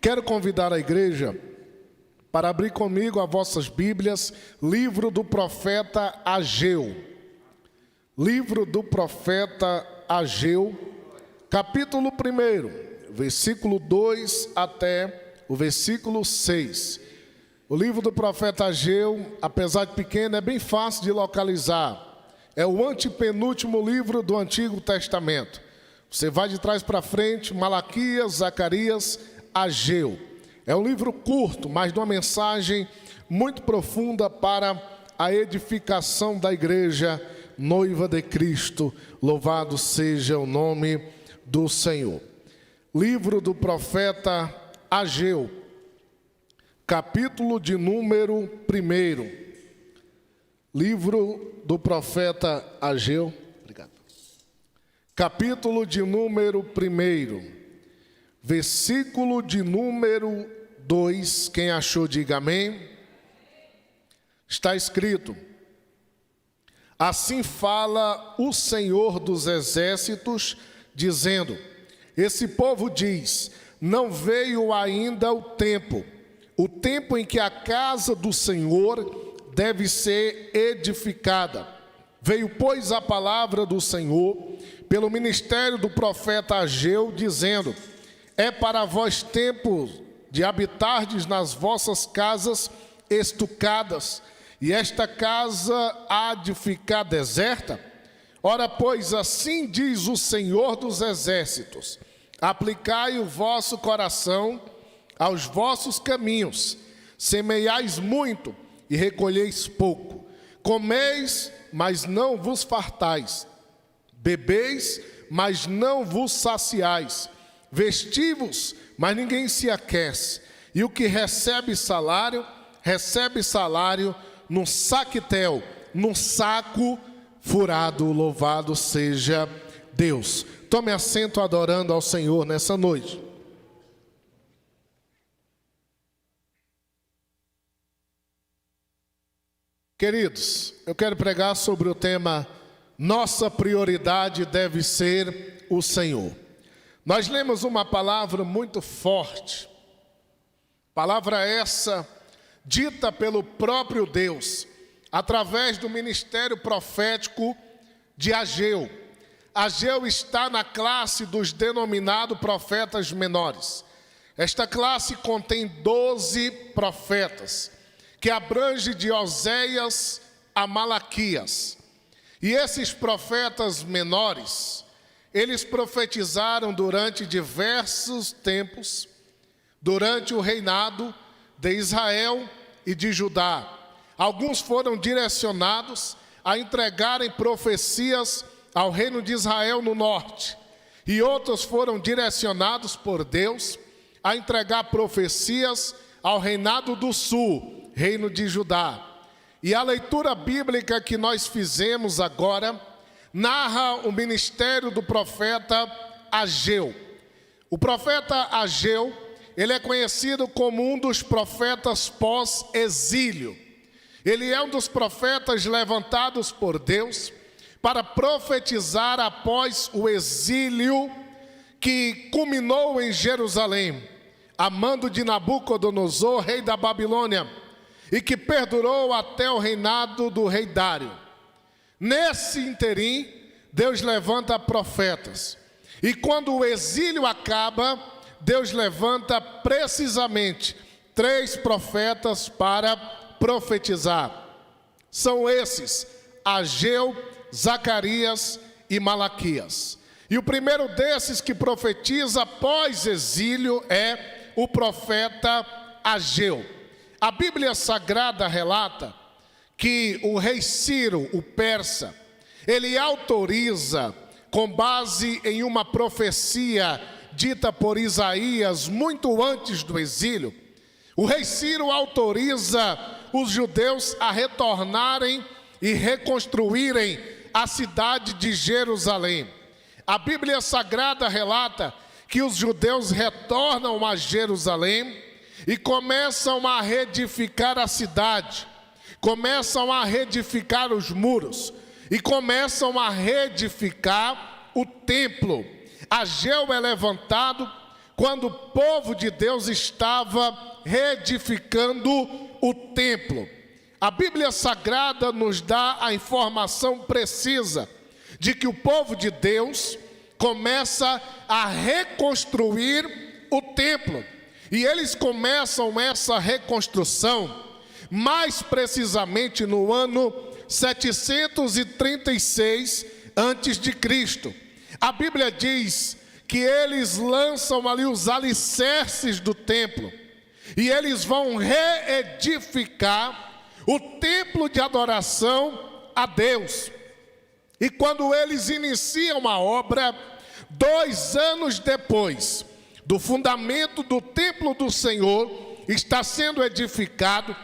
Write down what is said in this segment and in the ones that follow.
Quero convidar a igreja para abrir comigo as vossas Bíblias, livro do profeta Ageu. Livro do profeta Ageu, capítulo 1, versículo 2 até o versículo 6. O livro do profeta Ageu, apesar de pequeno, é bem fácil de localizar. É o antepenúltimo livro do Antigo Testamento. Você vai de trás para frente, Malaquias, Zacarias, Ageu. É um livro curto, mas de uma mensagem muito profunda para a edificação da igreja noiva de Cristo. Louvado seja o nome do Senhor. Livro do profeta Ageu, capítulo de número 1. Livro do profeta Ageu, obrigado. Capítulo de número 1, versículo de número 2. Quem achou, diga amém. Está escrito: assim fala o Senhor dos exércitos, dizendo: esse povo diz, não veio ainda o tempo em que a casa do Senhor deve ser edificada. Veio, pois, a palavra do Senhor pelo ministério do profeta Ageu, dizendo: é para vós tempo de habitardes nas vossas casas estucadas, e esta casa há de ficar deserta? Ora, pois, assim diz o Senhor dos exércitos: aplicai o vosso coração aos vossos caminhos, semeiais muito e recolheis pouco, comeis, mas não vos fartais, bebeis, mas não vos saciais, vestivos, mas ninguém se aquece, e o que recebe salário num saquetel, num saco furado. Louvado seja Deus. Tome assento adorando ao Senhor nessa noite. Queridos, eu quero pregar sobre o tema: nossa prioridade deve ser o Senhor. Nós lemos uma palavra muito forte, palavra essa dita pelo próprio Deus, através do ministério profético de Ageu. Ageu está na classe dos denominados profetas menores. Esta classe contém 12 profetas, que abrange de Oséias a Malaquias. E esses profetas menores, eles profetizaram durante diversos tempos, durante o reinado de Israel e de Judá. Alguns foram direcionados a entregarem profecias ao reino de Israel no norte, e outros foram direcionados por Deus a entregar profecias ao reinado do sul, reino de Judá. E a leitura bíblica que nós fizemos agora narra o ministério do profeta Ageu. O profeta Ageu, ele é conhecido como um dos profetas pós-exílio. Ele é um dos profetas levantados por Deus para profetizar após o exílio que culminou em Jerusalém, a mando de Nabucodonosor, rei da Babilônia, e que perdurou até o reinado do rei Dário. Nesse interim, Deus levanta profetas. E quando o exílio acaba, Deus levanta precisamente 3 profetas para profetizar. São esses: Ageu, Zacarias e Malaquias. E o primeiro desses que profetiza após exílio é o profeta Ageu. A Bíblia Sagrada relata que o rei Ciro, o persa, ele autoriza, com base em uma profecia dita por Isaías muito antes do exílio, o rei Ciro autoriza os judeus a retornarem e reconstruírem a cidade de Jerusalém. A Bíblia Sagrada relata que os judeus retornam a Jerusalém e começam a reedificar a cidade, começam a reedificar os muros e começam a reedificar o templo. Ageu é levantado quando o povo de Deus estava reedificando o templo. A Bíblia Sagrada nos dá a informação precisa de que o povo de Deus começa a reconstruir o templo. E eles começam essa reconstrução mais precisamente no ano 736 a.C. A Bíblia diz que eles lançam ali os alicerces do templo e eles vão reedificar o templo de adoração a Deus. E quando eles iniciam a obra, 2 anos depois do fundamento do templo do Senhor está sendo edificado,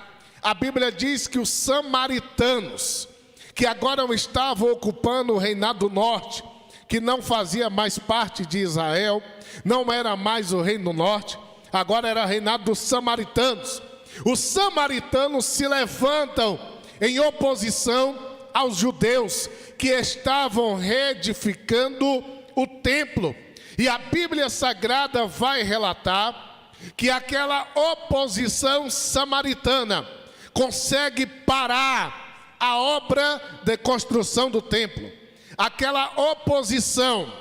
a Bíblia diz que os samaritanos, que agora estavam ocupando o reinado do norte, que não fazia mais parte de Israel, não era mais o reino do norte, agora era o reinado dos samaritanos. Os samaritanos se levantam em oposição aos judeus que estavam reedificando o templo. E a Bíblia Sagrada vai relatar que aquela oposição samaritana consegue parar a obra de construção do templo. Aquela oposição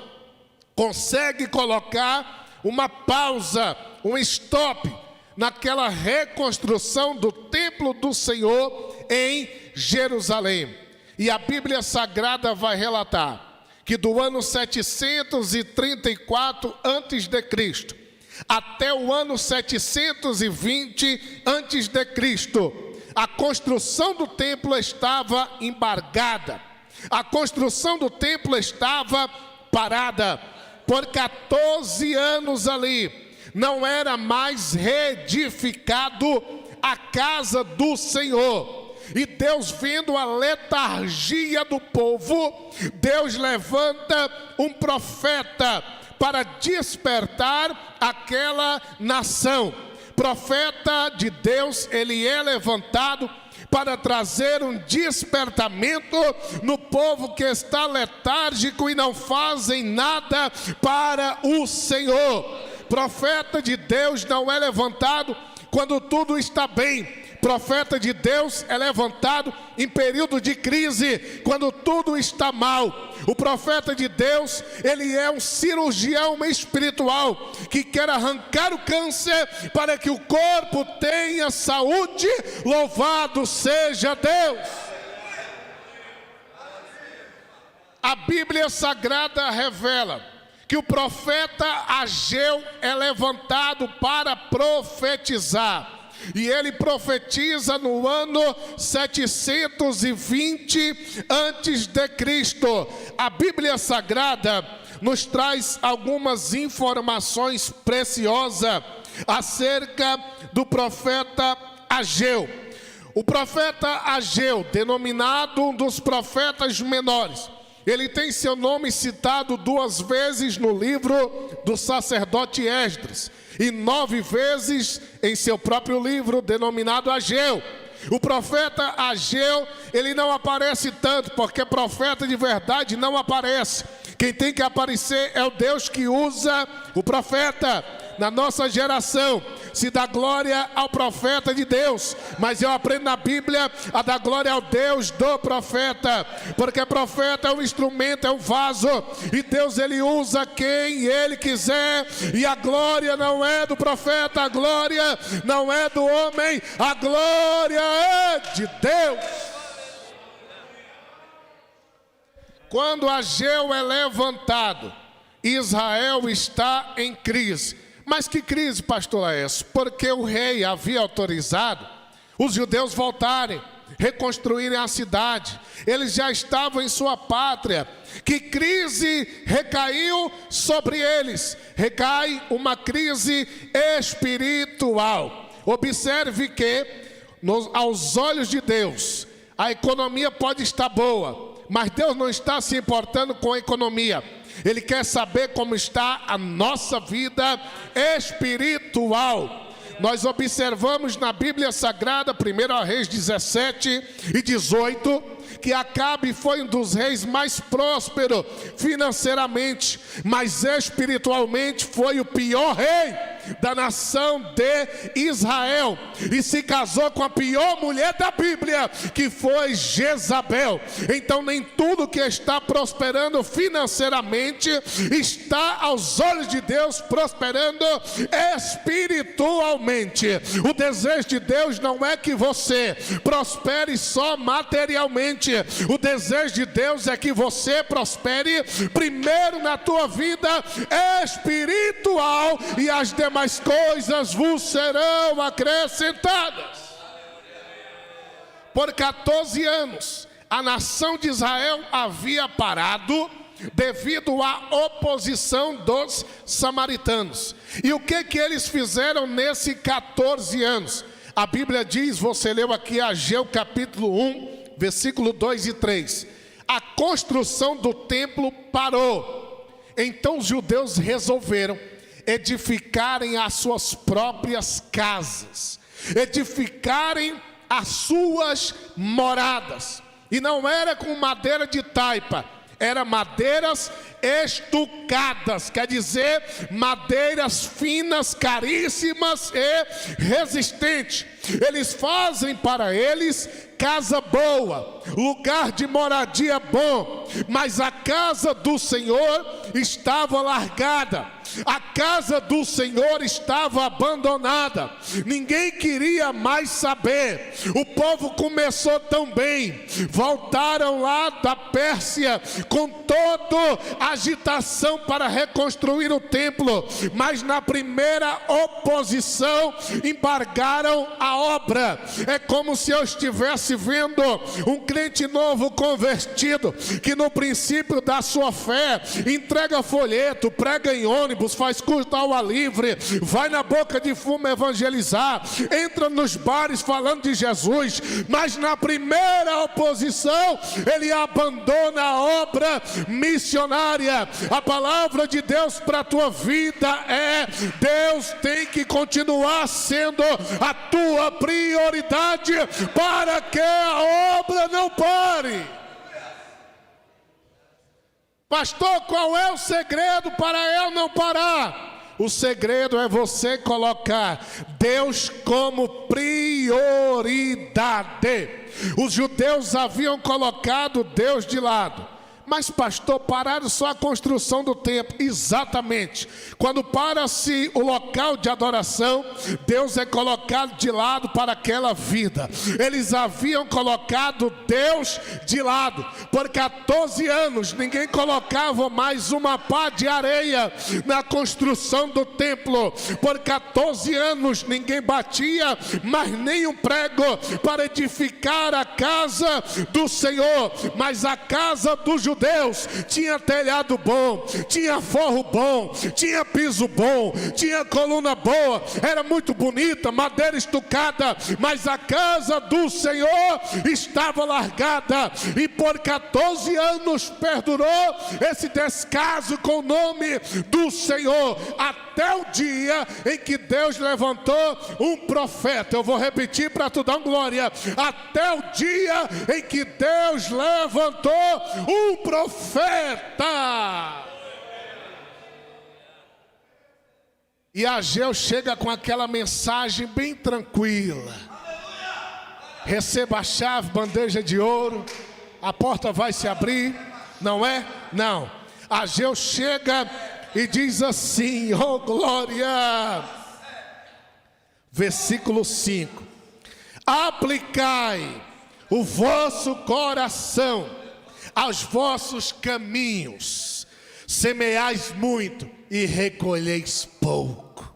consegue colocar uma pausa, um stop naquela reconstrução do templo do Senhor em Jerusalém. E a Bíblia Sagrada vai relatar que do ano 734 a.C. até o ano 720 a.C., a construção do templo estava embargada. A construção do templo estava parada. Por 14 anos ali, não era mais reedificado a casa do Senhor. E Deus, vendo a letargia do povo, Deus levanta um profeta para despertar aquela nação. Profeta de Deus, ele é levantado para trazer um despertamento no povo que está letárgico e não fazem nada para o Senhor. Profeta de Deus não é levantado quando tudo está bem. Profeta de Deus é levantado em período de crise, quando tudo está mal. O profeta de Deus, ele é um cirurgião espiritual que quer arrancar o câncer para que o corpo tenha saúde. Louvado seja Deus! A Bíblia Sagrada revela que o profeta Ageu é levantado para profetizar. E ele profetiza no ano 720 a.C. A Bíblia Sagrada nos traz algumas informações preciosas acerca do profeta Ageu. O profeta Ageu, denominado um dos profetas menores, ele tem seu nome citado 2 vezes no livro do sacerdote Esdras e 9 vezes em seu próprio livro denominado Ageu. O profeta Ageu, ele não aparece tanto, porque profeta de verdade não aparece. Quem tem que aparecer é o Deus que usa o profeta. Na nossa geração se dá glória ao profeta de Deus, mas eu aprendo na Bíblia a dar glória ao Deus do profeta, porque profeta é um instrumento, é um vaso, e Deus ele usa quem ele quiser, e a glória não é do profeta, a glória não é do homem, a glória é de Deus. Quando Ageu é levantado, Israel está em crise. Mas que crise, pastor, é essa? Porque o rei havia autorizado os judeus voltarem, reconstruírem a cidade. Eles já estavam em sua pátria. Que crise recaiu sobre eles? Recai uma crise espiritual. Observe que, aos olhos de Deus, a economia pode estar boa, mas Deus não está se importando com a economia. Ele quer saber como está a nossa vida espiritual. Nós observamos na Bíblia Sagrada, 1 Reis 17 e 18, que Acabe foi um dos reis mais prósperos financeiramente, mas espiritualmente foi o pior rei da nação de Israel, e se casou com a pior mulher da Bíblia, que foi Jezabel. Então nem tudo que está prosperando financeiramente está aos olhos de Deus prosperando espiritualmente. O desejo de Deus não é que você prospere só materialmente. O desejo de Deus é que você prospere primeiro na tua vida espiritual, e as demais coisas vos serão acrescentadas. Por 14 anos, a nação de Israel havia parado devido à oposição dos samaritanos. E o que eles fizeram nesses 14 anos? A Bíblia diz, você leu aqui Ageu capítulo 1, versículo 2 e 3. A construção do templo parou. Então os judeus resolveram edificarem as suas próprias casas, edificarem as suas moradas. E não era com madeira de taipa, eram madeiras estucadas, quer dizer, madeiras finas, caríssimas e resistentes. Eles fazem para eles casa boa, lugar de moradia bom, mas a casa do Senhor estava largada, a casa do Senhor estava abandonada, ninguém queria mais saber. O povo começou tão bem, voltaram lá da Pérsia com toda a agitação para reconstruir o templo, mas na primeira oposição embargaram a obra. É como se eu estivesse vendo um crente novo convertido, que no princípio da sua fé entrega folheto, prega em ônibus, faz culto ao ar livre, vai na boca de fumo evangelizar, entra nos bares falando de Jesus, mas na primeira oposição ele abandona a obra missionária. A palavra de Deus para a tua vida é: Deus tem que continuar sendo a tua prioridade para que a obra não pare. Pastor, qual é o segredo para eu não parar? O segredo é você colocar Deus como prioridade. Os judeus haviam colocado Deus de lado. Mas pastor, pararam só a construção do templo. Exatamente. Quando para-se o local de adoração, Deus é colocado de lado para aquela vida. Eles haviam colocado Deus de lado. Por 14 anos, ninguém colocava mais uma pá de areia na construção do templo. Por 14 anos, ninguém batia mais nenhum prego para edificar a casa do Senhor. Mas a casa do judeus tinha telhado bom, tinha forro bom, tinha piso bom, tinha coluna boa, era muito bonita, madeira estucada, mas a casa do Senhor estava largada, e por 14 anos perdurou esse descaso com o nome do Senhor, até o dia em que Deus levantou um profeta. Eu vou repetir para tu dar glória: até o dia em que Deus levantou um profeta. E Ageu chega com aquela mensagem bem tranquila: receba a chave, bandeja de ouro, a porta vai se abrir. Não é? Não. Ageu chega e diz assim, oh glória, versículo 5: aplicai o vosso coração aos vossos caminhos, semeais muito e recolheis pouco,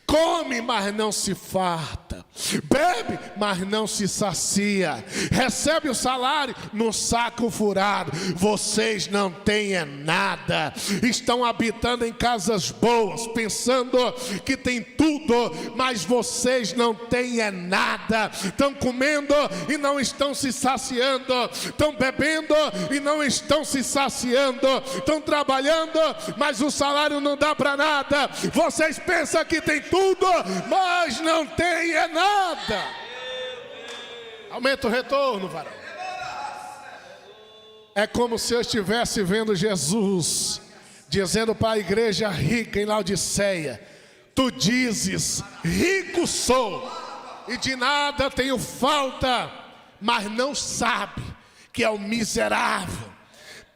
come, mas não se farta, Bebe, mas não se sacia. Recebe o salário no saco furado. Vocês não têm nada. Estão habitando em casas boas, pensando que tem tudo, mas vocês não têm nada. Estão comendo e não estão se saciando. Estão bebendo e não estão se saciando. Estão trabalhando, mas o salário não dá para nada. Vocês pensam que tem tudo, mas não tem nada. Aumenta o retorno, varão. É como se eu estivesse vendo Jesus dizendo para a igreja rica em Laodiceia: tu dizes, rico sou e de nada tenho falta, mas não sabe que é o miserável,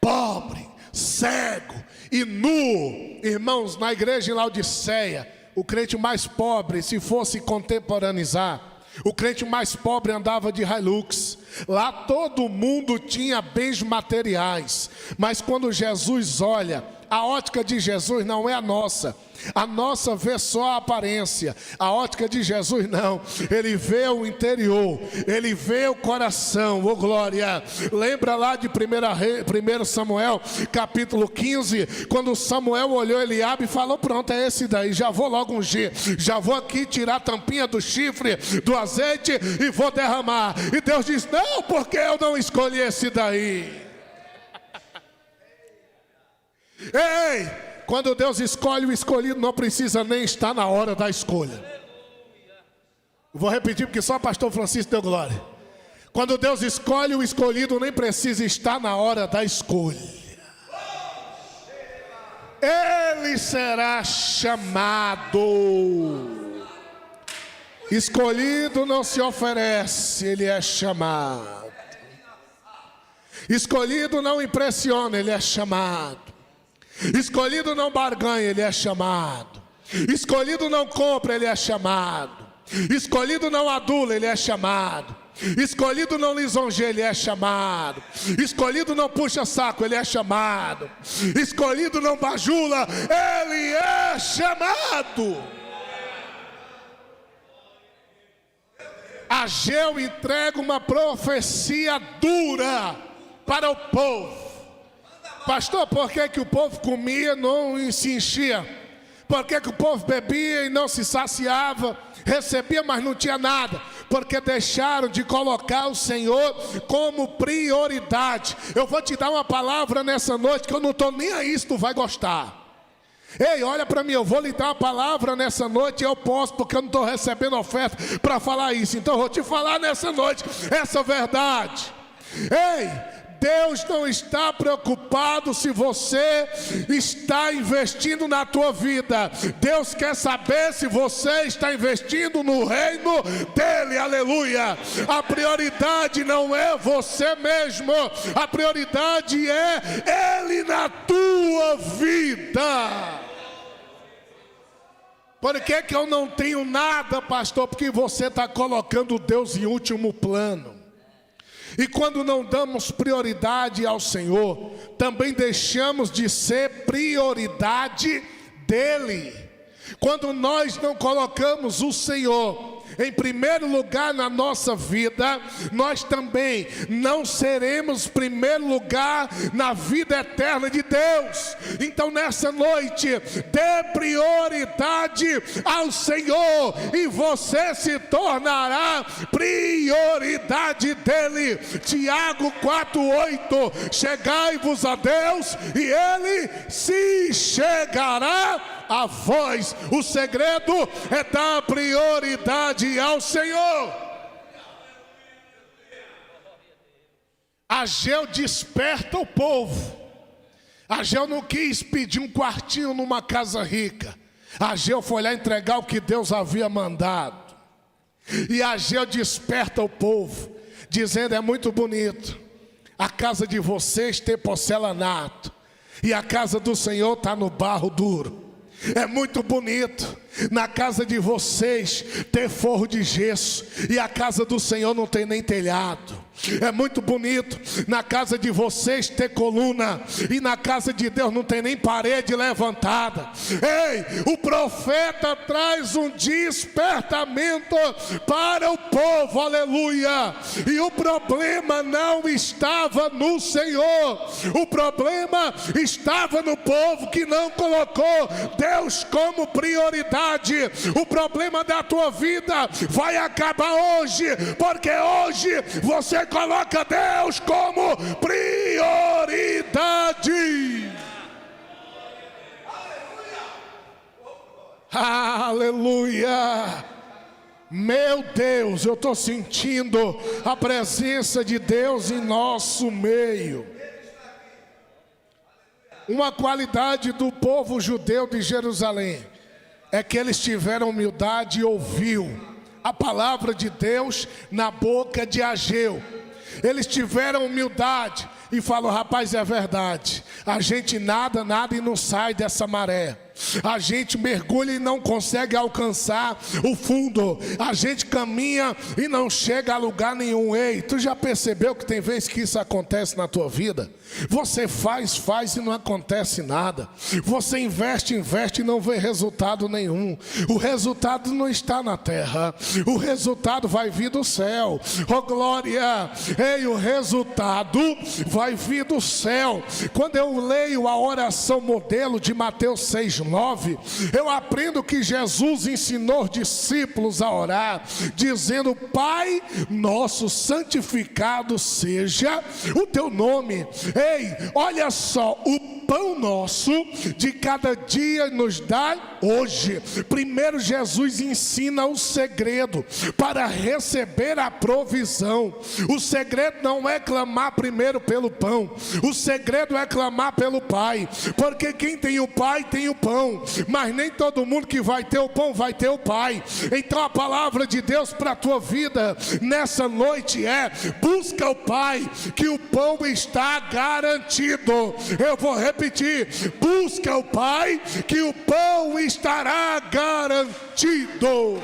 pobre, cego e nu. Irmãos, na igreja em Laodiceia, o crente mais pobre, se fosse contemporaneizar, o crente mais pobre andava de Hilux. Lá todo mundo tinha bens materiais. Mas quando Jesus olha, a ótica de Jesus não é a nossa. A nossa vê só a aparência. A ótica de Jesus não. Ele vê o interior. Ele vê o coração. Oh glória. Lembra lá de 1 Samuel capítulo 15, quando Samuel olhou Eliabe e falou: pronto, é esse daí, já vou logo ungir, já vou aqui tirar a tampinha do chifre, do azeite e vou derramar. E Deus diz: não, porque eu não escolhi esse daí. Ei! Quando Deus escolhe, o escolhido não precisa nem estar na hora da escolha. Vou repetir porque só o pastor Francisco deu glória. Quando Deus escolhe, o escolhido nem precisa estar na hora da escolha. Ele será chamado. Escolhido não se oferece, ele é chamado. Escolhido não impressiona, ele é chamado. Escolhido não barganha, ele é chamado. Escolhido não compra, ele é chamado. Escolhido não adula, ele é chamado. Escolhido não lisonjeia, ele é chamado. Escolhido não puxa saco, ele é chamado. Escolhido não bajula, ele é chamado. Ageu entrega uma profecia dura para o povo. Pastor, por que o povo comia e não se enchia? Por que o povo bebia e não se saciava? Recebia, mas não tinha nada. Porque deixaram de colocar o Senhor como prioridade. Eu vou te dar uma palavra nessa noite que eu não estou nem aí se tu vai gostar. Ei, olha para mim, eu vou lhe dar uma palavra nessa noite. Eu posso, porque eu não estou recebendo oferta para falar isso. Então eu vou te falar nessa noite essa verdade. Ei, Deus não está preocupado se você está investindo na tua vida. Deus quer saber se você está investindo no reino dele, aleluia. A prioridade não é você mesmo, a prioridade é ele na tua vida. Por que eu não tenho nada, pastor? Porque você está colocando Deus em último plano. E quando não damos prioridade ao Senhor, também deixamos de ser prioridade dele. Quando nós não colocamos o Senhor em primeiro lugar na nossa vida, nós também não seremos primeiro lugar na vida eterna de Deus. Então nessa noite, dê prioridade ao Senhor e você se tornará prioridade dele. Tiago 4:8, chegai-vos a Deus e ele se chegará a vós. O segredo é dar prioridade ao Senhor. Ageu desperta o povo. Ageu não quis pedir um quartinho numa casa rica. Ageu foi lá entregar o que Deus havia mandado. E Ageu desperta o povo, dizendo: é muito bonito a casa de vocês ter porcelanato, e a casa do Senhor está no barro duro. É muito bonito na casa de vocês ter forro de gesso, e a casa do Senhor não tem nem telhado. É muito bonito na casa de vocês ter coluna, e na casa de Deus não tem nem parede levantada. Ei, o profeta traz um despertamento para o povo, aleluia. E o problema não estava no Senhor, o problema estava no povo que não colocou Deus como prioridade. O problema da tua vida vai acabar hoje, porque hoje você coloca Deus como prioridade. Aleluia. Meu Deus, eu estou sentindo a presença de Deus em nosso meio. Uma qualidade do povo judeu de Jerusalém é que eles tiveram humildade e ouviu a palavra de Deus na boca de Ageu. Eles tiveram humildade e falou: rapaz, é verdade, a gente nada e não sai dessa maré. A gente mergulha e não consegue alcançar o fundo. A gente caminha e não chega a lugar nenhum. Ei, tu já percebeu que tem vezes que isso acontece na tua vida? Você faz e não acontece nada. Você investe e não vê resultado nenhum. O resultado não está na terra. O resultado vai vir do céu. Oh glória! Ei, o resultado vai vir do céu. Quando eu leio a oração modelo de Mateus 6:9, eu aprendo que Jesus ensinou os discípulos a orar, dizendo: Pai nosso, santificado seja o teu nome. Ei, olha só, o pão nosso de cada dia nos dá hoje. Primeiro Jesus ensina o segredo para receber a provisão. O segredo não é clamar primeiro pelo pão, o segredo é clamar pelo Pai, porque quem tem o Pai tem o pão, mas nem todo mundo que vai ter o pão vai ter o Pai. Então a palavra de Deus para a tua vida nessa noite é: busca o Pai, que o pão está garantido. Eu vou repetir: busca o Pai, que o pão estará garantido.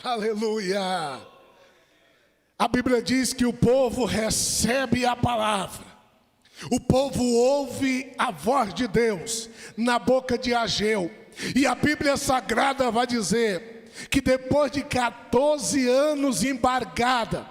Aleluia. A Bíblia diz que o povo recebe a palavra, o povo ouve a voz de Deus na boca de Ageu. E a Bíblia Sagrada vai dizer que depois de 14 anos embargada,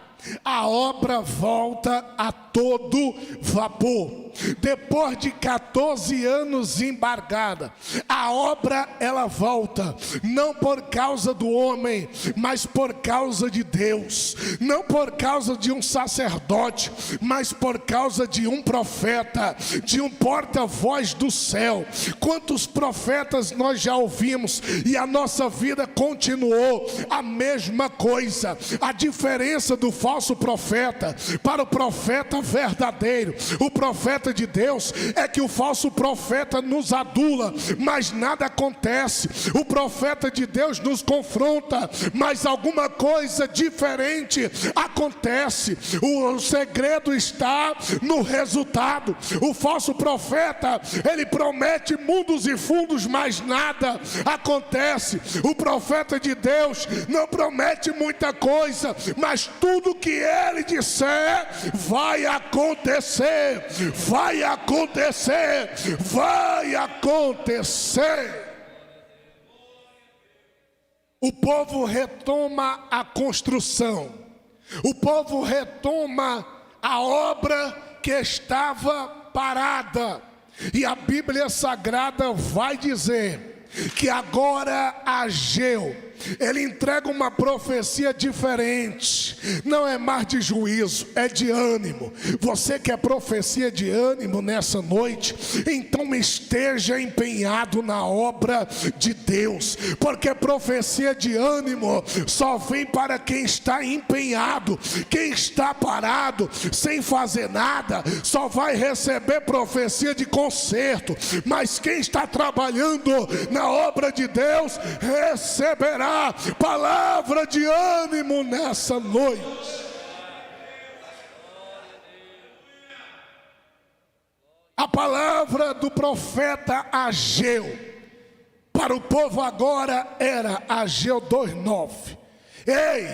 a obra volta a todo vapor. Depois de 14 anos embargada, a obra ela volta, não por causa do homem, mas por causa de Deus. Não por causa de um sacerdote, mas por causa de um profeta, de um porta-voz do céu. Quantos profetas nós já ouvimos e a nossa vida continuou a mesma coisa. A diferença do falso profeta para o profeta verdadeiro, o profeta de Deus, é que o falso profeta nos adula, mas nada acontece. O profeta de Deus nos confronta, mas alguma coisa diferente acontece. O segredo está no resultado. O falso profeta, ele promete mundos e fundos, mas nada acontece. O profeta de Deus não promete muita coisa, mas tudo que ele disser vai acontecer. Vai acontecer, vai acontecer. O povo retoma a construção, o povo retoma a obra que estava parada. E a Bíblia Sagrada vai dizer que agora Ageu, ele entrega uma profecia diferente. Não é mais de juízo, é de ânimo. Você quer profecia de ânimo nessa noite? Então esteja empenhado na obra de Deus, porque profecia de ânimo só vem para quem está empenhado. Quem está parado, sem fazer nada, só vai receber profecia de conserto. Mas quem está trabalhando na obra de Deus, receberá palavra de ânimo nessa noite. A palavra do profeta Ageu para o povo agora era Ageu 2:9. Ei,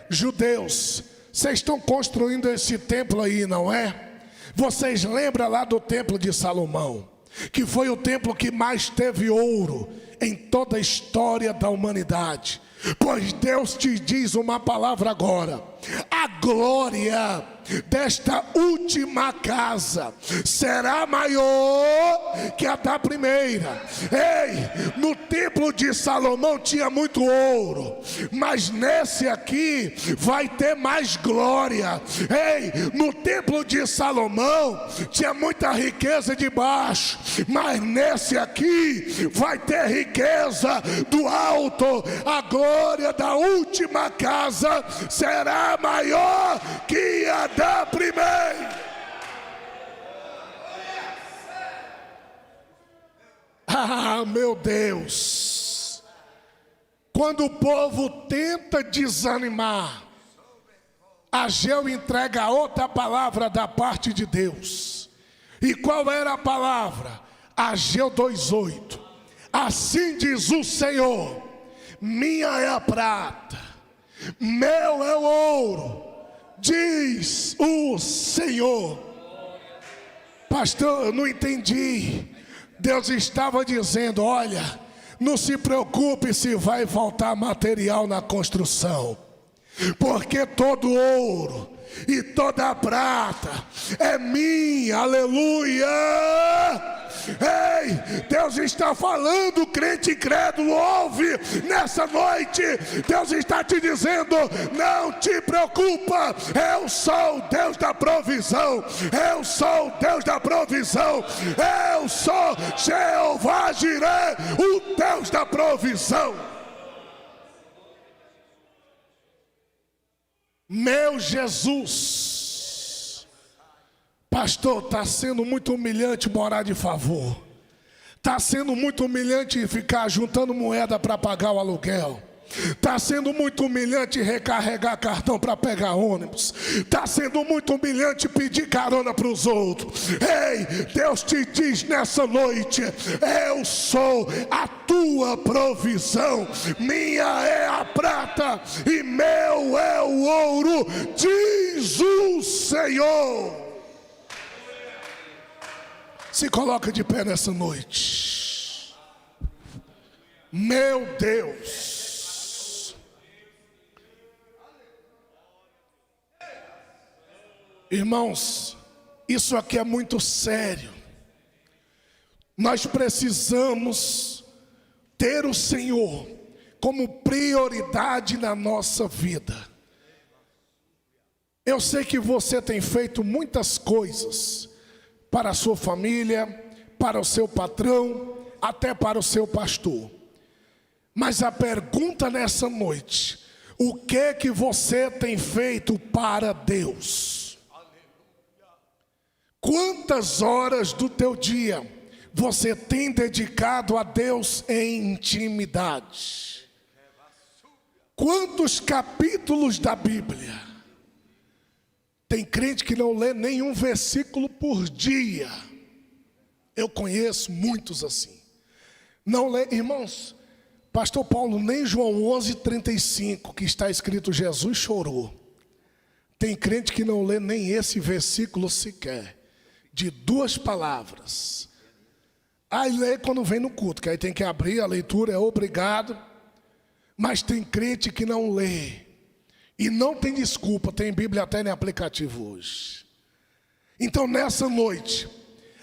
judeus, vocês estão construindo esse templo aí, não é? Vocês lembram lá do templo de Salomão, que foi o templo que mais teve ouro em toda a história da humanidade. Pois Deus te diz uma palavra agora: a glória desta última casa será maior que a da primeira. Ei, no templo de Salomão tinha muito ouro, mas nesse aqui vai ter mais glória. Ei, no templo de Salomão tinha muita riqueza de baixo, mas nesse aqui vai ter riqueza do alto. A glória da última casa será maior que a da primeira. Ah, meu Deus! Quando o povo tenta desanimar, Ageu entrega outra palavra da parte de Deus. E qual era a palavra? Ageu 2:8. Assim diz o Senhor: minha é a prata, meu é o ouro, diz o Senhor. Pastor, eu não entendi. Deus estava dizendo: olha, não se preocupe se vai faltar material na construção, porque todo ouro e toda a prata é minha. Aleluia! Ei, Deus está falando, crente incrédulo, ouve nessa noite. Deus está te dizendo: não te preocupa, eu sou o Deus da provisão. Eu sou o Deus da provisão. Eu sou Jeová Jiré, o Deus da provisão. Meu Jesus. Pastor, está sendo muito humilhante morar de favor. Está sendo muito humilhante ficar juntando moeda para pagar o aluguel. Está sendo muito humilhante recarregar cartão para pegar ônibus. Está sendo muito humilhante pedir carona para os outros. Ei, Deus te diz nessa noite: eu sou a tua provisão. Minha é a prata e meu é o ouro, diz o Senhor. Se coloca de pé nessa noite. Meu Deus. Irmãos, isso aqui é muito sério. Nós precisamos ter o Senhor como prioridade na nossa vida. Eu sei que você tem feito muitas coisas para a sua família, para o seu patrão, até para o seu pastor. Mas a pergunta nessa noite: o que você tem feito para Deus? Quantas horas do teu dia você tem dedicado a Deus em intimidade? Quantos capítulos da Bíblia? Tem crente que não lê nenhum versículo por dia. Eu conheço muitos assim. Não lê, irmãos. Pastor Paulo, nem João 11:35, que está escrito Jesus chorou. Tem crente que não lê nem esse versículo sequer, de 2 palavras. Aí lê quando vem no culto, que aí tem que abrir a leitura, é obrigado. Mas tem crente que não lê. E não tem desculpa, tem Bíblia até no aplicativo hoje. Então nessa noite,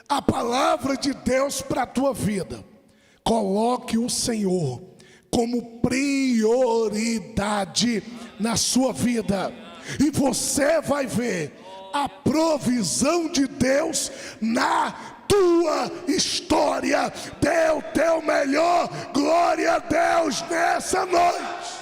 a palavra de Deus para a tua vida: coloque o Senhor como prioridade na sua vida. E você vai ver a provisão de Deus na tua história. Dê o teu melhor, glória a Deus nessa noite.